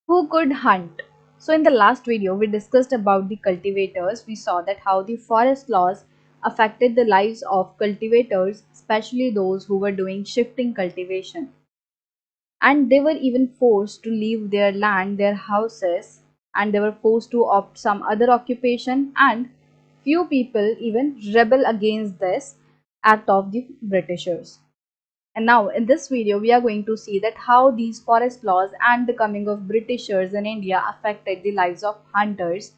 Who could hunt? So in the last video we discussed about the cultivators. We saw that how the forest laws affected the lives of cultivators, especially those who were doing shifting cultivation. And they were even forced to leave their land, their houses, and they were forced to opt some other occupation, and few people even rebel against this act of the Britishers. And now in this video we are going to see that how these forest laws and the coming of Britishers in India affected the lives of hunters.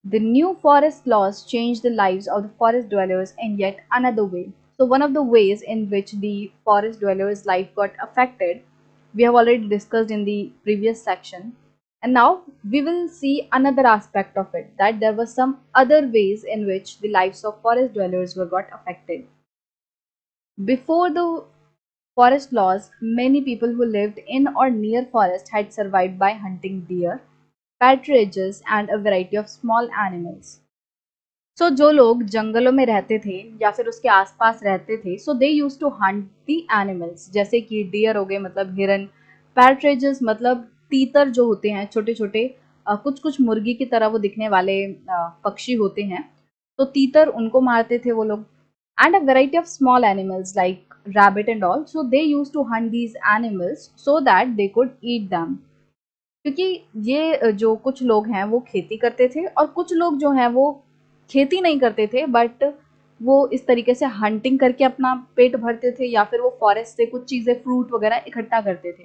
The new forest laws changed the lives of the forest dwellers in yet another way. So one of the ways in which the forest dwellers' life got affected, we have already discussed in the previous section. And now we will see another aspect of it, that there were some other ways in which the lives of forest dwellers were got affected. Before the forest laws, many people who lived in or near forest had survived by hunting deer, partridges and a variety of small animals. So जो लोग जंगलों में रहते थे या फिर उसके आसपास रहते थे, so they use to hunt the animals, जैसे कि डियर हो गए मतलब हिरन, पैट्रिजेस मतलब तीतर जो होते हैं छोटे छोटे, कुछ कुछ मुर्गी की तरह वो दिखने वाले पक्षी होते हैं, तो तीतर उनको मारते थे वो लोग. And a variety of small animals like rabbit and all, so they use to hunt these animals so that they could eat them. क्योंकि ये जो कुछ लोग हैं वो खेती करते थे और कुछ लोग जो हैं वो खेती नहीं करते थे, बट वो इस तरीके से हंटिंग करके अपना पेट भरते थे या फिर वो फॉरेस्ट से कुछ चीज़ें फ्रूट वगैरह इकट्ठा करते थे,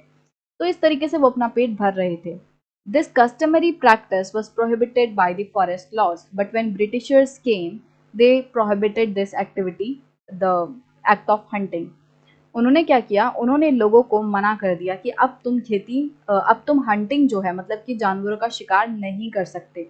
तो इस तरीके से वो अपना पेट भर रहे थे. This customary practice was prohibited by the forest laws, but when Britishers came they prohibited this activity, the act of hunting. उन्होंने क्या किया, उन्होंने लोगों को मना कर दिया कि अब तुम हंटिंग जो है मतलब कि जानवरों का शिकार नहीं कर सकते.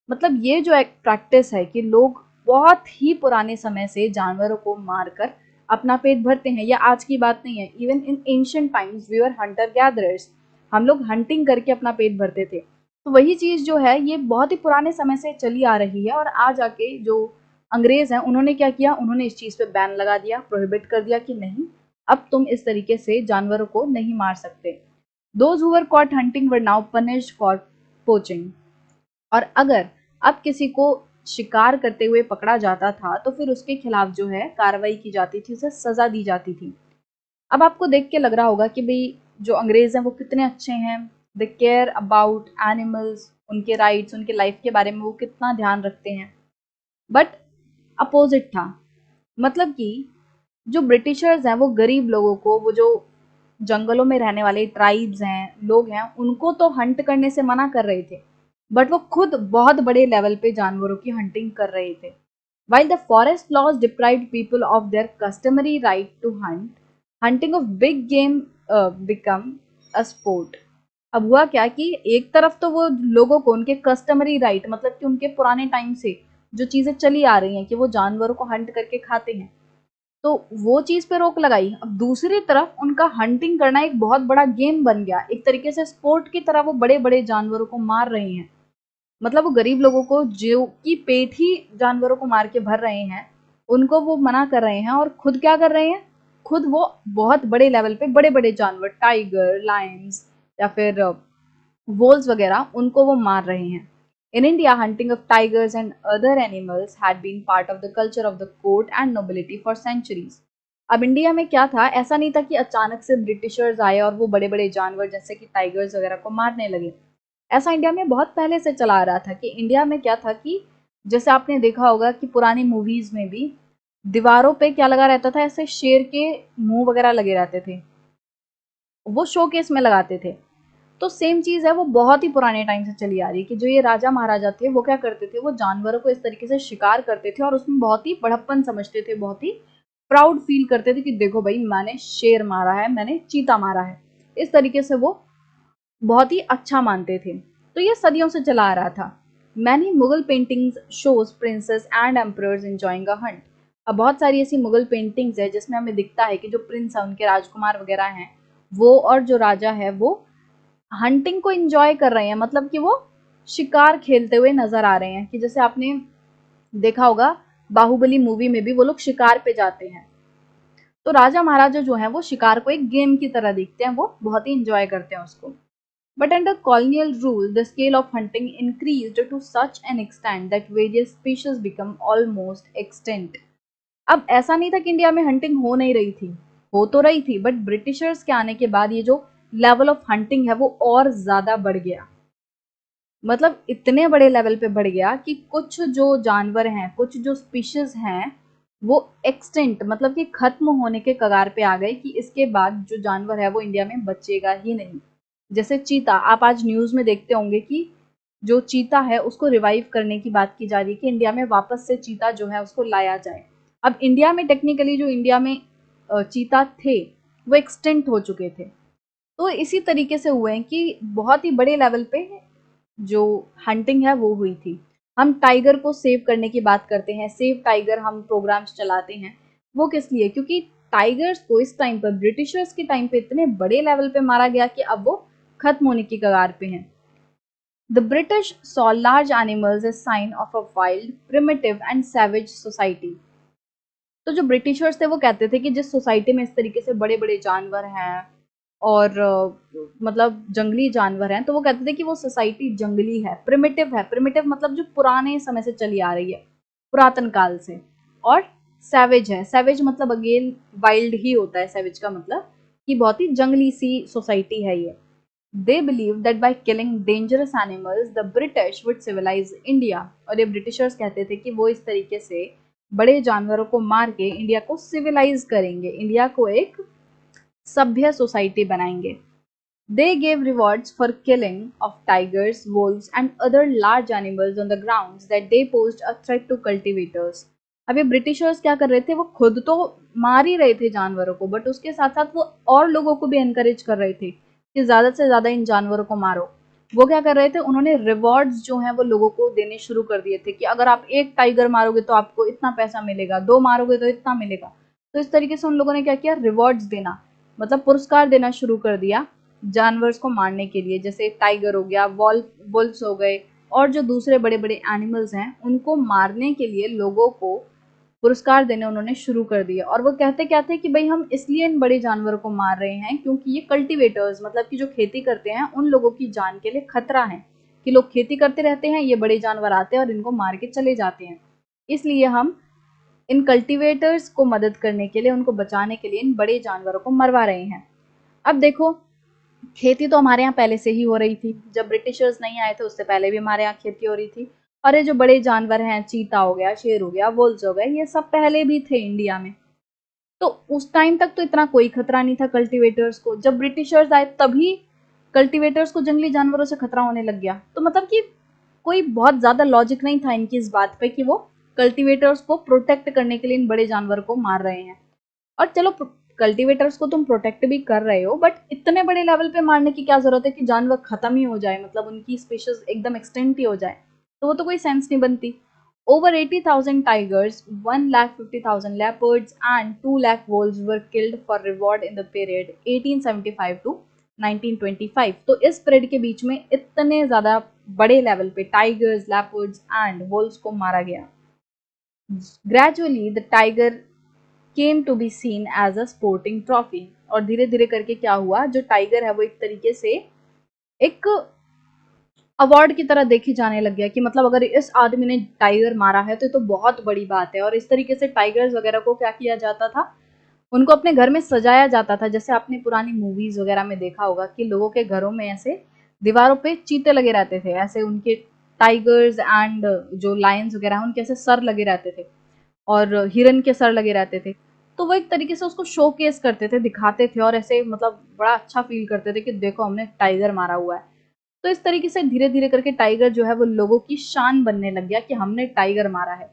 मतलब ये जो एक प्रैक्टिस है कि लोग बहुत ही पुराने समय से जानवरों को मारकर अपना पेट भरते हैं, यह आज की बात नहीं है. Even in ancient times we were hunter gatherers, हम लोग हंटिंग करके अपना पेट भरते थे. तो वही चीज़ जो है ये बहुत ही पुराने समय से चली आ रही है, और आज आके जो अंग्रेज हैं उन्होंने क्या किया, उन्होंने इस चीज़ पे बैन लगा दिया, प्रोहिबिट कर दिया कि नहीं, अब तुम इस तरीके से जानवरों को नहीं मार सकते. Those who were caught hunting were now punished for poaching. और अगर अब किसी को शिकार करते हुए पकड़ा जाता था तो फिर उसके खिलाफ जो है कार्रवाई की जाती थी, उसे सजा दी जाती थी. अब आपको देख के लग रहा होगा कि भाई जो अंग्रेज हैं वो कितने अच्छे हैं, दे केयर अबाउट एनिमल्स, उनके राइट्स, उनके लाइफ के बारे में वो कितना ध्यान रखते हैं. बट अपोजिट था. मतलब कि जो ब्रिटिशर्स हैं वो गरीब लोगों को, वो जो जंगलों में रहने वाले ट्राइब्स हैं, लोग हैं, उनको तो हंट करने से मना कर रहे थे, बट वो खुद बहुत बड़े लेवल पे जानवरों की हंटिंग कर रहे थे. While the forest laws deprived people of their customary right to hunt, hunting of big game become a sport. अब हुआ क्या कि एक तरफ तो वो लोगों को उनके कस्टमरी राइट, मतलब कि उनके पुराने टाइम से जो चीज़ें चली आ रही हैं कि वो जानवरों को हंट करके खाते हैं, तो वो चीज़ पे रोक लगाई. अब दूसरी तरफ उनका हंटिंग करना एक बहुत बड़ा गेम बन गया, एक तरीके से स्पोर्ट की तरह वो बड़े बड़े जानवरों को मार रहे हैं. मतलब वो गरीब लोगों को जो कि पेट ही जानवरों को मार के भर रहे हैं, उनको वो मना कर रहे हैं, और खुद क्या कर रहे हैं, खुद वो बहुत बड़े लेवल पे बड़े बड़े जानवर, टाइगर, लायंस या फिर वोल्स वगैरह, उनको वो मार रहे हैं. In India, hunting of tigers and other animals had been part of the culture of the court and nobility for centuries. अब इंडिया में क्या था, ऐसा नहीं था कि अचानक से ब्रिटिशर्स आए और वो बड़े बड़े जानवर जैसे कि टाइगर्स वगैरह को मारने लगे. ऐसा इंडिया में बहुत पहले से चला आ रहा था. कि इंडिया में क्या था कि जैसे आपने देखा होगा कि पुरानी मूवीज में भी दीवारों पे क्या लगा रहता था, ऐसे शेर के मुंह वगैरह लगे रहते थे, वो शोकेस में लगाते थे. तो सेम चीज़ है, वो बहुत ही पुराने टाइम से चली आ रही है कि जो ये राजा महाराजा थे वो क्या करते थे, वो जानवरों को इस तरीके से शिकार करते थे और उसमें बहुत ही बड़प्पन समझते थे, बहुत ही प्राउड फील करते थे कि देखो भाई मैंने शेर मारा है, मैंने चीता मारा है. इस तरीके से वो बहुत ही अच्छा मानते थे. तो ये सदियों से चला आ रहा था. Many Mughal paintings shows princess and emperors enjoying a Hunt. अब बहुत सारी ऐसी मुगल पेंटिंग्स है जिसमें हमें दिखता है कि जो प्रिंस है, उनके राजकुमार वगैरह हैं, वो और जो राजा है वो हंटिंग को एंजॉय कर रहे हैं. मतलब कि वो शिकार खेलते हुए नजर आ रहे हैं. कि जैसे आपने देखा होगा बाहुबली मूवी में भी वो लोग शिकार पे जाते हैं, तो राजा महाराजा जो है वो शिकार को एक गेम की तरह देखते हैं, वो बहुत ही एंजॉय करते हैं उसको. But under colonial rule, the scale of hunting increased to such an extent that various species become almost extinct. अब ऐसा नहीं था कि इंडिया में हंटिंग हो नहीं रही थी, हो तो रही थी, बट ब्रिटिशर्स के आने के बाद ये जो लेवल ऑफ हंटिंग है वो और ज्यादा बढ़ गया। मतलब इतने बड़े लेवल पे बढ़ गया कि कुछ जो जानवर हैं, कुछ जो स्पीशीज हैं, वो एक्सटेंट मतलब कि खत्म होने के कगार पे आ गए कि इसके बाद जो जानवर है वो इंडिया में बचेगा ही नहीं। जैसे चीता, आप आज न्यूज में देखते होंगे कि जो चीता है उसको रिवाइव करने की बात की जा रही है कि इंडिया में वापस से चीता जो है उसको लाया जाए। अब इंडिया में टेक्निकली जो इंडिया में चीता थे वो एक्सटेंट हो चुके थे। तो इसी तरीके से हुए हैं कि बहुत ही बड़े लेवल पे जो हंटिंग है वो हुई थी। हम टाइगर को सेव करने की बात करते हैं, सेव टाइगर हम प्रोग्राम्स चलाते हैं। वो किस लिए? क्योंकि टाइगर्स को इस टाइम पर ब्रिटिशर्स के टाइम पे इतने बड़े लेवल पे मारा गया कि अब वो खत्म होने की कगार पे हैं। The British saw large animals a sign of a wild, primitive and savage society. तो जो ब्रिटिशर्स थे वो कहते थे कि जिस सोसाइटी में इस तरीके से बड़े बड़े जानवर हैं और मतलब जंगली जानवर हैं, तो वो कहते थे कि वो सोसाइटी जंगली है, प्रिमिटिव है। प्रिमिटिव मतलब जो पुराने समय से चली आ रही है, पुरातन काल से। और सैवेज है, सैवेज मतलब अगेन वाइल्ड ही होता है सैवेज का मतलब, कि बहुत ही जंगली सी सोसाइटी है ये। They believe that by killing dangerous animals the British would civilize India. और ये ब्रिटिशर्स कहते थे कि वो इस तरीके से बड़े जानवरों को मार के इंडिया को सिविलाइज करेंगे, इंडिया को एक सभ्य सोसाइटी बनाएंगे। They gave rewards for killing of tigers, wolves and other large animals on the grounds that they posed a threat to cultivators. अब ये ब्रिटिशर्स क्या कर रहे थे, वो खुद तो मार ही रहे थे जानवरों को, बट उसके साथ साथ वो और लोगों को भी एनकरेज कर रहे थे कि ज्यादा से ज्यादा इन जानवरों को मारो। वो क्या कर रहे थे, उन्होंने रिवॉर्ड्स जो हैं वो लोगों को देने शुरू कर दिए थे कि अगर आप एक टाइगर मारोगे तो आपको इतना पैसा मिलेगा, दो मारोगे तो इतना मिलेगा। तो इस तरीके से उन लोगों ने क्या किया, रिवॉर्ड्स देना मतलब पुरस्कार देना शुरू कर दिया जानवर्स को मारने के लिए। जैसे टाइगर हो गया, वुल्फ्स हो गए, और जो दूसरे बड़े बड़े एनिमल्स हैं उनको मारने के लिए लोगों को पुरस्कार देने उन्होंने शुरू कर दिए। और वो कहते क्या थे कि भाई हम इसलिए इन बड़े जानवरों को मार रहे हैं क्योंकि ये कल्टीवेटर्स मतलब कि जो खेती करते हैं उन लोगों की जान के लिए खतरा है, कि लोग खेती करते रहते हैं, ये बड़े जानवर आते हैं और इनको मार के चले जाते हैं। इसलिए हम इन कल्टीवेटर्स को मदद करने के लिए, उनको बचाने के लिए इन बड़े जानवरों को मरवा रहे हैं। अब देखो, खेती तो हमारे यहाँ पहले से ही हो रही थी, जब ब्रिटिशर्स नहीं आए थे उससे पहले भी हमारे यहाँ खेती हो रही थी। और ये जो बड़े जानवर हैं, चीता हो गया, शेर हो गया, वुल्व्स हो गए, ये सब पहले भी थे इंडिया में। तो उस टाइम तक तो इतना कोई खतरा नहीं था कल्टीवेटर्स को। जब ब्रिटिशर्स आए तभी कल्टीवेटर्स को जंगली जानवरों से खतरा होने लग गया। तो मतलब कि कोई बहुत ज्यादा लॉजिक नहीं था इनकी इस बात पे कि वो कल्टीवेटर्स को प्रोटेक्ट करने के लिए इन बड़े जानवर को मार रहे हैं। और चलो, कल्टीवेटर्स को तुम प्रोटेक्ट भी कर रहे हो, बट इतने बड़े लेवल पे मारने की क्या जरूरत है कि जानवर खत्म ही हो जाए, मतलब उनकी स्पीशीज एकदम एक्सटेंट ही हो जाए। तो वो तो कोई सेंस नहीं बनती। Over 80,000 tigers, 150,000 leopards and 2 lakh wolves were killed for reward in the period 1875 to 1925। तो इस पीरियड के बीच में इतने ज्यादा बड़े लेवल पे टाइगर्स, लेपर्ड्स एंड वोल्व्स को मारा गया। Gradually the tiger came to be seen as a sporting trophy. और धीरे धीरे करके क्या हुआ, जो टाइगर है वो एक तरीके से एक अवार्ड की तरह देखे जाने लग गया कि मतलब अगर इस आदमी ने टाइगर मारा है तो बहुत बड़ी बात है। और इस तरीके से टाइगर्स वगैरह को क्या किया जाता था, उनको अपने घर में सजाया जाता था। जैसे आपने पुरानी मूवीज वगैरह में देखा होगा कि लोगों के घरों में ऐसे दीवारों पे चीते लगे रहते थे, ऐसे उनके टाइगर्स एंड जो लायंस वगैरह उनके ऐसे सर लगे रहते थे और हिरन के सर लगे रहते थे। तो वो एक तरीके से उसको शोकेस करते थे, दिखाते थे और ऐसे मतलब बड़ा अच्छा फील करते थे कि देखो हमने टाइगर मारा हुआ है। तो इस तरीके से धीरे धीरे करके टाइगर जो है वो लोगों की शान बनने लग गया कि हमने टाइगर मारा है।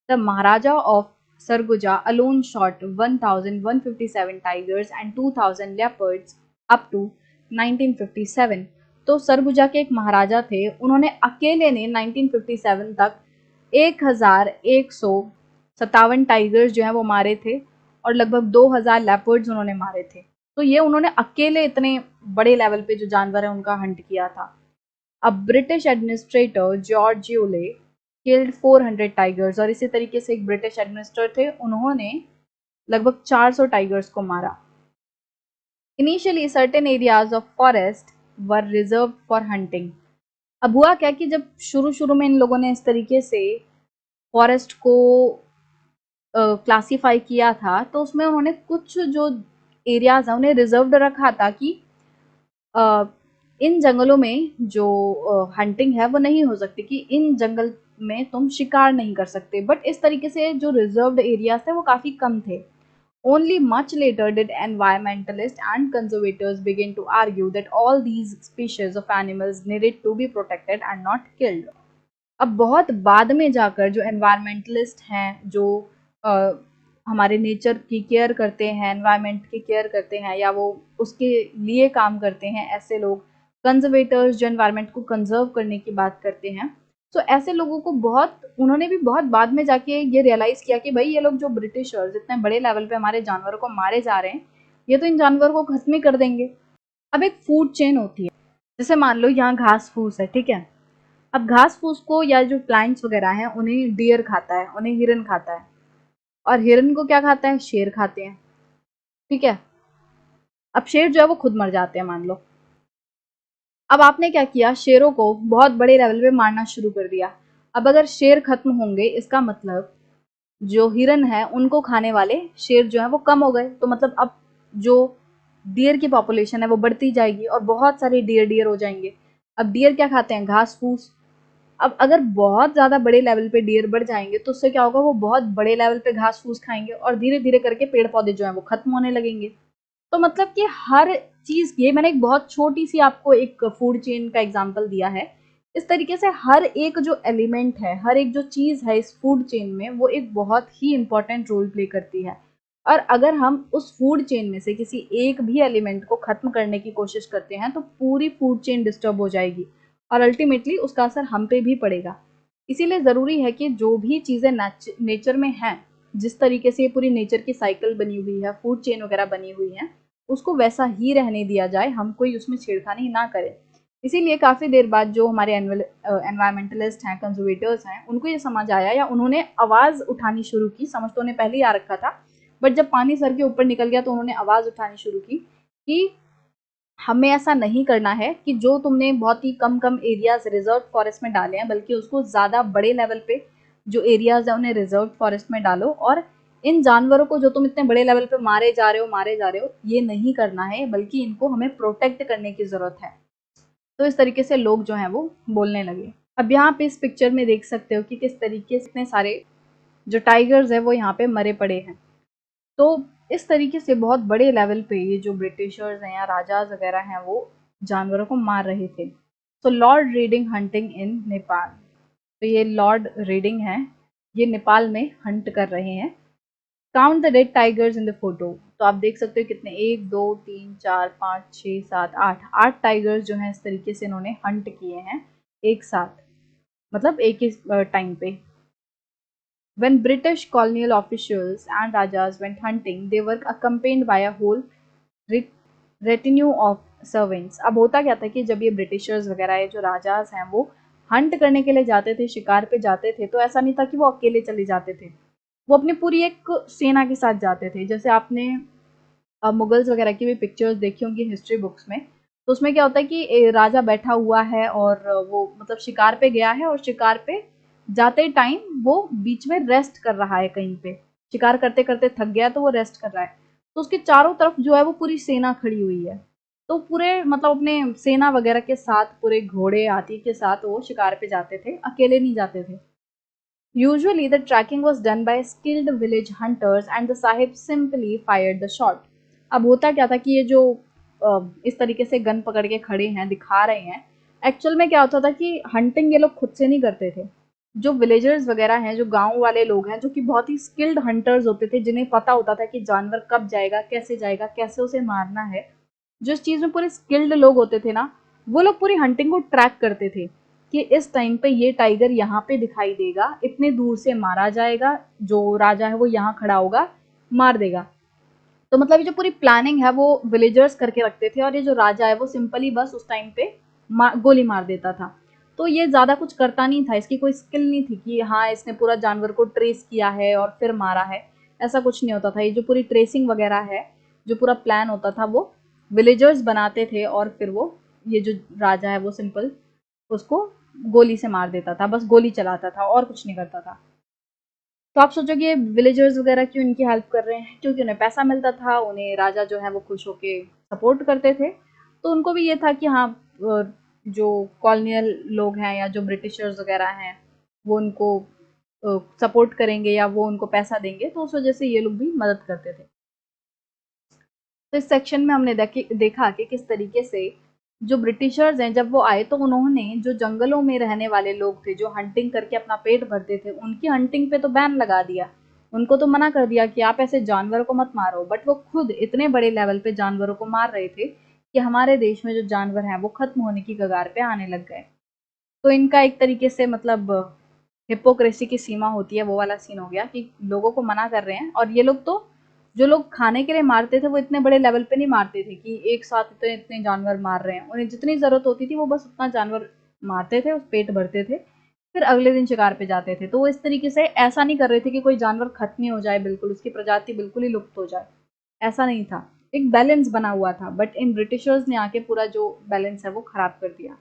The Maharaja of Surguja alone shot 1,157 tigers and 2,000 leopards up to 1957। तो सरगुजा के एक महाराजा थे, उन्होंने अकेले ने 1957 तक 1,157 टाइगर्स जो है वो मारे थे और लगभग 2,000 लेपर्ड्स उन्होंने मारे थे। तो ये उन्होंने अकेले इतने बड़े लेवल पे जो जानवर है उनका हंट किया था। अब British administrator George Yule killed 400 tigers. और इसी तरीके से एक ब्रिटिश एडमिनिस्ट्रेटर थे, उन्होंने लगभग 400 टाइगर्स को मारा। Initially certain areas of forest were reserve for hunting. अब हुआ क्या कि जब शुरू शुरू में इन लोगों ने इस तरीके से फॉरेस्ट को क्लासीफाई किया था, तो उसमें उन्होंने कुछ जो एरियाज है उन्हें रिजर्व्ड रखा था कि अ, इन जंगलों में जो हंटिंग है वो नहीं हो सकती, कि इन जंगल में तुम शिकार नहीं कर सकते। बट इस तरीके से जो रिजर्व्ड एरियाज थे वो काफी कम थे। Only much later did environmentalists and conservators begin to argue that all these species of animals needed to be protected and not killed. अब बहुत बाद में जाकर जो एनवायरमेंटलिस्ट हैं, जो अ, हमारे नेचर की केयर करते हैं, एनवायरनमेंट की केयर करते हैं, या वो उसके लिए काम करते हैं, ऐसे लोग कंजर्वेटर्स जो एनवायरनमेंट को कंजर्व करने की बात करते हैं, तो ऐसे लोगों को बहुत, उन्होंने भी बहुत बाद में जाके ये रियलाइज किया कि भाई ये लोग जो ब्रिटिशर्स इतने बड़े लेवल पे हमारे जानवरों को मारे जा रहे हैं, ये तो इन जानवरों को खत्म ही कर देंगे। अब एक फूड चेन होती है, जैसे मान लो यहाँ घास फूस है, ठीक है। अब घास फूस को या जो प्लांट्स वगैरह हैं उन्हें डियर खाता है, उन्हें हिरन खाता है, और हिरन को क्या खाता है, शेर खाते हैं, ठीक है। अब शेर जो है वो खुद मर जाते हैं मान लो। अब आपने क्या किया, शेरों को बहुत बड़े लेवल पे मारना शुरू कर दिया। अब अगर शेर खत्म होंगे, इसका मतलब जो हिरन है उनको खाने वाले शेर जो है वो कम हो गए, तो मतलब अब जो डियर की पॉपुलेशन है वो बढ़ती जाएगी और बहुत सारे डियर डियर हो जाएंगे। अब डियर क्या खाते हैं, घास फूस। अब अगर बहुत ज़्यादा बड़े लेवल पे डियर बढ़ जाएंगे तो उससे क्या होगा, वो बहुत बड़े लेवल पे घास फूस खाएंगे और धीरे धीरे करके पेड़ पौधे जो है वो खत्म होने लगेंगे। तो मतलब कि हर चीज़, ये मैंने एक बहुत छोटी सी आपको एक फूड चेन का एग्जांपल दिया है। इस तरीके से हर एक जो एलिमेंट है, हर एक जो चीज़ है इस फूड चेन में, वो एक बहुत ही इंपॉर्टेंट रोल प्ले करती है। और अगर हम उस फूड चेन में से किसी एक भी एलिमेंट को खत्म करने की कोशिश करते हैं तो पूरी फूड चेन डिस्टर्ब हो जाएगी और अल्टीमेटली उसका असर हम पे भी पड़ेगा। इसीलिए ज़रूरी है कि जो भी चीज़ें नेचर में हैं, जिस तरीके से ये पूरी नेचर की साइकिल बनी हुई है, फूड चेन वगैरह बनी हुई है, उसको वैसा ही रहने दिया जाए, हम कोई उसमें छेड़खानी ना करें। इसीलिए काफ़ी देर बाद जो हमारे एनवायरमेंटलिस्ट हैं, कंजर्वेटर्स हैं, उनको ये समझ आया या उन्होंने आवाज़ उठानी शुरू की। समझ तो उन्हें पहले ही आ रखा था, बट जब पानी सर के ऊपर निकल गया तो उन्होंने आवाज़ उठानी शुरू की कि हमें ऐसा नहीं करना है कि जो तुमने बहुत ही कम कम एरियाज रिजर्व फॉरेस्ट में डाले हैं, बल्कि उसको ज़्यादा बड़े लेवल पे जो एरियाज है उन्हें रिजर्व फॉरेस्ट में डालो। और इन जानवरों को जो तुम इतने बड़े लेवल पे मारे जा रहे हो, ये नहीं करना है, बल्कि इनको हमें प्रोटेक्ट करने की ज़रूरत है। तो इस तरीके से लोग जो हैं वो बोलने लगे। अब यहाँ पे इस पिक्चर में देख सकते हो कि किस तरीके से इतने सारे जो टाइगर्स है वो यहाँ पे मरे पड़े हैं। तो इस तरीके से बहुत बड़े लेवल पे ये जो ब्रिटिशर्स हैं या राजाज वगैरह हैं वो जानवरों को मार रहे थे। So Lord Reading hunting in Nepal. तो ये लॉर्ड रीडिंग है, ये नेपाल में हंट कर रहे हैं। Count the dead tigers in the photo. तो आप देख सकते हो कितने, 1 2 3 4 5 6 7 8, 8 टाइगर्स जो हैं इस तरीके से इन्होंने हंट किए हैं एक साथ, मतलब एक ही टाइम पे। When British colonial officials and rajas went hunting, they were accompanied by a whole retinue of servants. अब होता क्या था कि जब ये ब्रिटिशर्स वगैरह ये जो राजाज हैं वो हंट करने के लिए जाते थे, शिकार पे जाते थे, तो ऐसा नहीं था कि वो अकेले चले जाते थे, वो अपनी पूरी एक सेना के साथ जाते थे। जैसे आपने मुगल्स वगैरह की भी पिक्चर्स देखी होंगी हिस्ट्री बुक्स में, तो उसमें क्या होता है कि राजा बैठा हुआ है और वो मतलब शिकार पे गया है, और शिकार पे जाते टाइम वो बीच में रेस्ट कर रहा है कहीं पे, शिकार करते करते थक गया तो वो रेस्ट कर रहा है। तो उसके चारों तरफ जो है वो पूरी सेना खड़ी हुई है। तो पूरे मतलब अपने सेना वगैरह के साथ, पूरे घोड़े हाथी के साथ वो शिकार पे जाते थे, अकेले नहीं जाते थे। Usually the tracking was done by skilled village hunters and the sahib simply fired the shot. अब होता क्या था कि ये जो इस तरीके से गन पकड़ के खड़े हैं, दिखा रहे हैं, एक्चुअल में क्या होता था कि हंटिंग ये लोग खुद से नहीं करते थे। जो विलेजर्स वगैरह हैं, जो गांव वाले लोग हैं, जो कि बहुत ही स्किल्ड हंटर्स होते थे, जिन्हें पता होता था कि जानवर कब जाएगा, कैसे उसे मारना है, जो इस चीज़ में पूरे स्किल्ड लोग होते थे ना, वो लोग पूरी हंटिंग को ट्रैक करते थे कि इस टाइम पे ये टाइगर यहाँ पे दिखाई देगा, इतने दूर से मारा जाएगा, जो राजा है वो यहाँ खड़ा होगा, मार देगा। तो मतलब ये जो पूरी प्लानिंग है वो विलेजर्स करके रखते थे, और ये जो राजा है वो सिंपली बस उस टाइम पे गोली मार देता था। तो ये ज़्यादा कुछ करता नहीं था, इसकी कोई स्किल नहीं थी कि हाँ इसने पूरा जानवर को ट्रेस किया है और फिर मारा है, ऐसा कुछ नहीं होता था। ये जो पूरी ट्रेसिंग वगैरह है, जो पूरा प्लान होता था, वो विलेजर्स बनाते थे और फिर वो ये जो राजा है वो सिंपल उसको गोली से मार देता था, बस गोली चलाता था और कुछ नहीं करता था। तो आप सोचो कि ये विलेजर्स वगैरह क्यों इनकी हेल्प कर रहे हैं, क्योंकि उन्हें पैसा मिलता था, उन्हें राजा जो है वो खुश होके सपोर्ट करते थे। तो उनको भी ये था कि हाँ, जो कॉलोनियल लोग हैं या जो ब्रिटिशर्स वगैरह हैं वो उनको सपोर्ट करेंगे या वो उनको पैसा देंगे, तो उस वजह से ये लोग भी मदद करते थे। तो इस सेक्शन में हमने देखा कि किस तरीके से जो ब्रिटिशर्स हैं जब वो आए तो उन्होंने जो जंगलों में रहने वाले लोग थे जो हंटिंग करके अपना पेट भरते थे उनकी हंटिंग पे तो बैन लगा दिया। उनको तो मना कर दिया कि आप ऐसे जानवरों को मत मारो, बट वो खुद इतने बड़े लेवल पे जानवरों को मार रहे थे कि हमारे देश में जो जानवर हैं वो खत्म होने की कगार पे आने लग गए। तो इनका एक तरीके से मतलब हिपोक्रेसी की सीमा होती है वो वाला सीन हो गया कि लोगों को मना कर रहे हैं, और ये लोग तो जो लोग खाने के लिए मारते थे वो इतने बड़े लेवल पे नहीं मारते थे कि एक साथ इतने इतने जानवर मार रहे हैं। उन्हें जितनी जरूरत होती थी वो बस उतना जानवर मारते थे, उस पेट भरते थे, फिर अगले दिन शिकार पे जाते थे। तो वो इस तरीके से ऐसा नहीं कर रहे थे कि कोई जानवर खत्म ही हो जाए, बिल्कुल उसकी प्रजाति बिल्कुल ही लुप्त हो जाए, ऐसा नहीं था। एक बैलेंस बना हुआ था, बट इन ब्रिटिशर्स ने आके पूरा जो बैलेंस है वो खराब कर दिया।